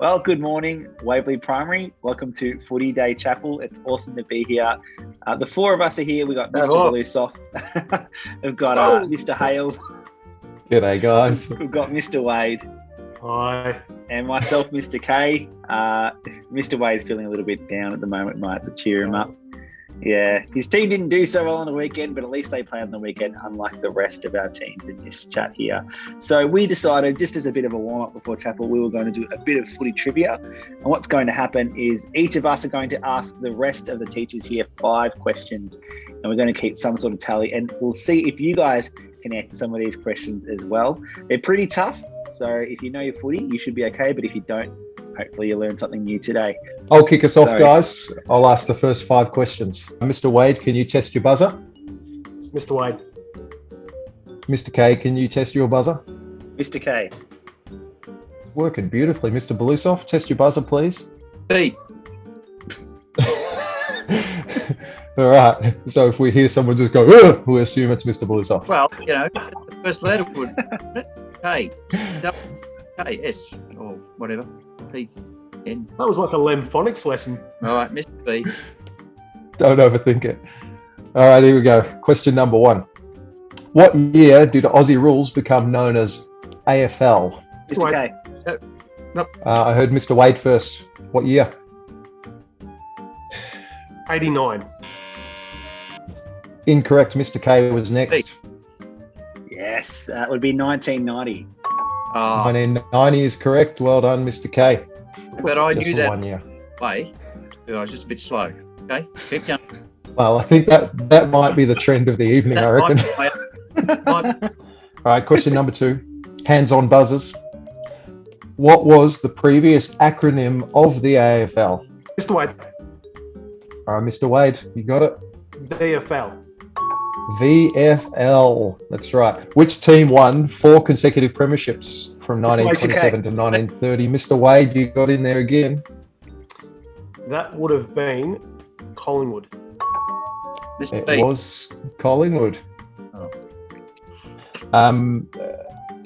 Well, good morning, Waverley Primary. Welcome to Footy Day Chapel. It's awesome to be here. The four of us are here. We've got Mr. Bluesoft. We've got Mr. Hale. G'day, guys. We've got Mr. Wade. Hi. And myself, Mr. K. Mr. Wade's feeling a little bit down at the moment. Might have to cheer him up. Yeah, his team didn't do so well on the weekend, but at least they played on the weekend, unlike the rest of our teams in this chat here. So we decided, just as a bit of a warm-up before chapel, we were going to do a bit of footy trivia. And what's going to happen is each of us are going to ask the rest of the teachers here 5 questions, and we're going to keep some sort of tally, and we'll see if you guys can answer some of these questions as well. They're pretty tough, so if you know your footy, you should be okay, but if you don't, hopefully you learn something new today. I'll kick us off, guys. I'll ask the first 5 questions. Mr. Wade, can you test your buzzer? Mr. Wade. Mr. K, can you test your buzzer? Mr. K. Working beautifully. Mr. Bluesoft, test your buzzer, please. B. All right. So if we hear someone just go, ugh, we assume it's Mr. Bluesoft. Well, the first letter would K, K, S, or whatever. P, N. That was like a phonics lesson. All right, Mr. B. Don't overthink it. All right, here we go. Question number 1. What year did Aussie rules become known as AFL? Mr. K. I heard Mr. Wade first. What year? 89. Incorrect. Mr. K was next. Yes, that would be 1990. 1990 is correct. Well done, Mr. K. But I Just knew for that 1 year. way. I was just a bit slow. Okay, keep going. Well, I think that might be the trend of the evening, I reckon. All right, question number 2. Hands-on buzzers. What was the previous acronym of the AFL? Mr. Wade. All right, Mr. Wade, you got it? VFL. VFL. That's right. Which team won 4 consecutive premierships from 1927 to 1930? Mr. Wade, you got in there again. That would have been Collingwood. Mr. It B. was Collingwood. Oh.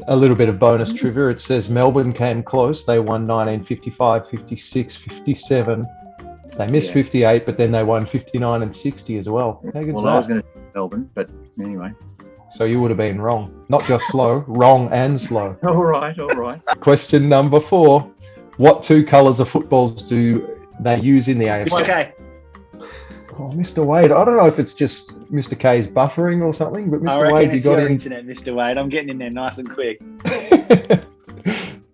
A little bit of bonus trivia. It says Melbourne came close. They won 1955, 56, 57. They missed 58, but then they won 59 and 60 as well. How good's Well, that? I was going to say Melbourne, but anyway. So you would have been wrong. Not just slow, wrong and slow. All right. Question number 4. What 2 colours of footballs do they use in the AFL? Mr. K. Oh, Mr. Wade. I don't know if it's just Mr. K's buffering or something, but Mr. Wade, you got your in. internet, Mr. Wade. I'm getting in there nice and quick.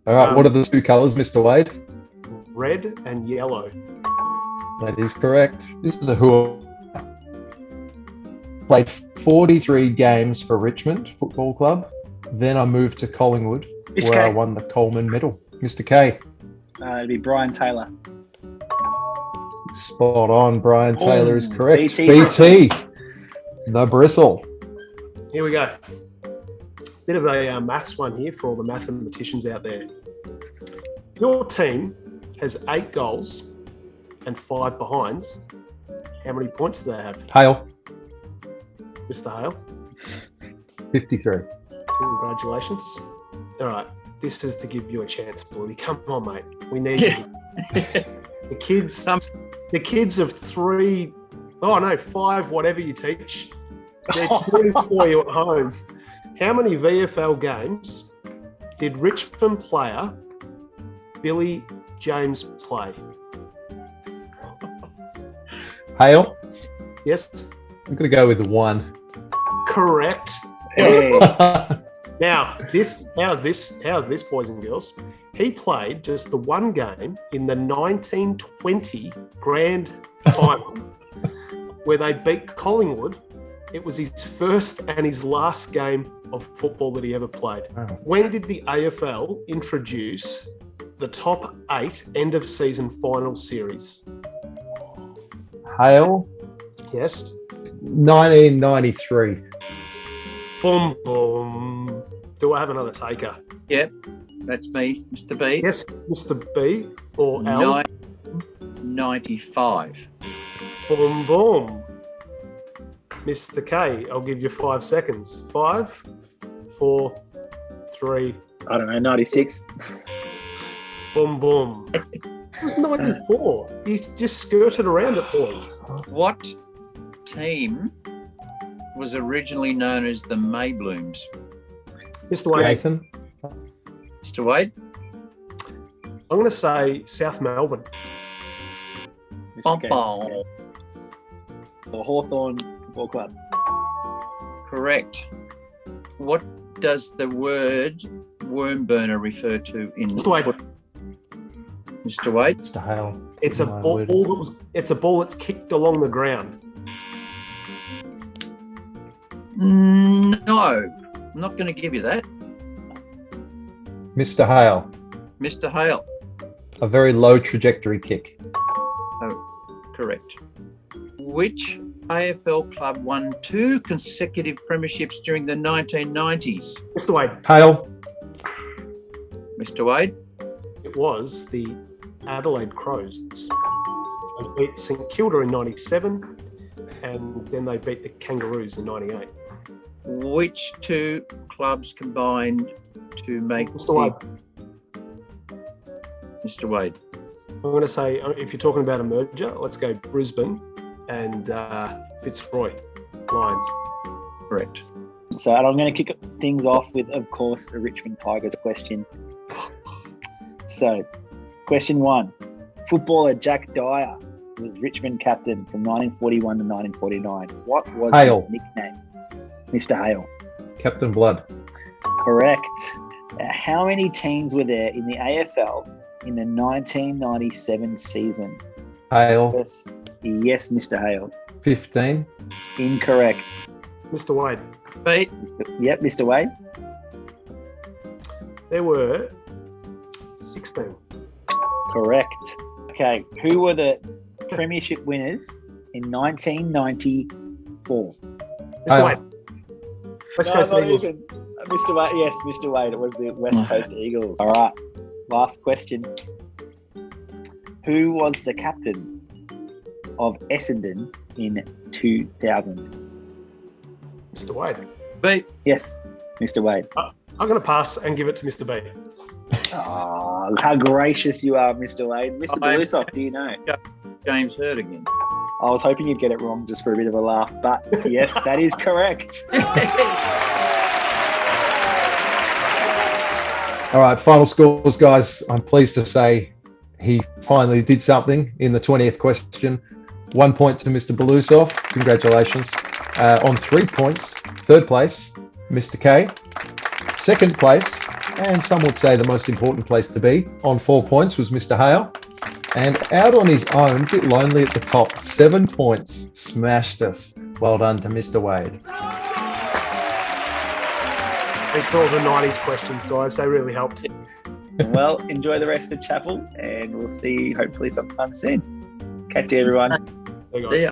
All right, what are the 2 colours, Mr. Wade? Red and yellow. That is correct. This is a who played 43 games for Richmond Football Club. Then I moved to Collingwood, Mr. where K. I won the Coleman Medal. Mr. K. It'd be Brian Taylor. Spot on. Brian Taylor is correct. BT. The bristle. Here we go. Bit of a maths one here for all the mathematicians out there. Your team has 8 goals and 5 behinds. How many points do they have? Hale. Mr. Hale? 53. Congratulations. All right. This is to give you a chance, Bluey. Come on, mate. We need you. The kids of 5, whatever you teach, they're cheering for you at home. How many VFL games did Richmond player Billy James play? Hale. Yes? I'm going to go with 1. Correct. Hey. Now, how's this, boys and girls? He played just the 1 game in the 1920 Grand Final where they beat Collingwood. It was his first and his last game of football that he ever played. Wow. When did the AFL introduce the top 8 end-of-season final series? Hale. Yes? 1993. Boom, boom. Do I have another taker? Yep, that's me, Mr. B. Yes, Mr. B or L. 95. Boom, boom. Mr. K, I'll give you 5 seconds. 5, 4, 3. I don't know, 96. Boom, boom. It was 94. You just skirted around it, boys. What team was originally known as the Mayblooms? Mr. Wade, Nathan. Mr. Wade? I'm going to say South Melbourne. Mr. K. Bom. The Hawthorn Football Club. Correct. What does the word worm burner refer to in Mr. Wade. Mr. Wade? Mr. Hale. It's a My ball word. it's a ball that's kicked along the ground. No, I'm not going to give you that. Mr. Hale. Mr. Hale. A very low trajectory kick. Correct. Which AFL club won 2 consecutive premierships during the 1990s? Mr. Wade, Hale. Mr. Wade? it was the Adelaide Crows. They beat St Kilda in 97 and then they beat the Kangaroos in 98. Which 2 clubs combined to make Mr. Wade, Mr. Wade? I'm going to say, if you're talking about a merger, let's go Brisbane and Fitzroy Lions. Correct. So I'm going to kick things off with, of course, a Richmond Tigers question. So, question 1. Footballer Jack Dyer was Richmond captain from 1941 to 1949. What was Hale. his nickname? Mr. Hale. Captain Blood. Correct. Now, how many teams were there in the AFL in the 1997 season? Hale. Yes, Mr. Hale. 15. Incorrect. Mr. Wade, Pete? Yep, Mr. Wade. there were 16. Correct. Okay, who were the premiership winners in 1994? Mr. Hale. Wade, West Coast not Eagles. even. Mr. Wade, yes, Mr. Wade. It was the West Coast Eagles. All right. Last question. Who was the captain of Essendon in 2000? Mr. Wade. Pete? Yes, Mr. Wade. I'm going to pass and give it to Mr. B. Oh, how gracious you are, Mr. Wade. Mr. Belusov, do you know? James Hurd again. I was hoping you'd get it wrong just for a bit of a laugh, but yes, that is correct. All right, final scores, guys. I'm pleased to say he finally did something in the 20th question. 1 point to Mr. Belusov. Congratulations. On 3 points, third place, Mr. K. Second place, and some would say the most important place to be, on 4 points was Mr. Hale. And out on his own, a bit lonely at the top, 7 points. Smashed us. Well done to Mr. Wade. Thanks for all the 90s questions, guys. They really helped. Well, enjoy the rest of Chapel, and we'll see you hopefully sometime soon. Catch you, everyone. Hey, guys. Yeah.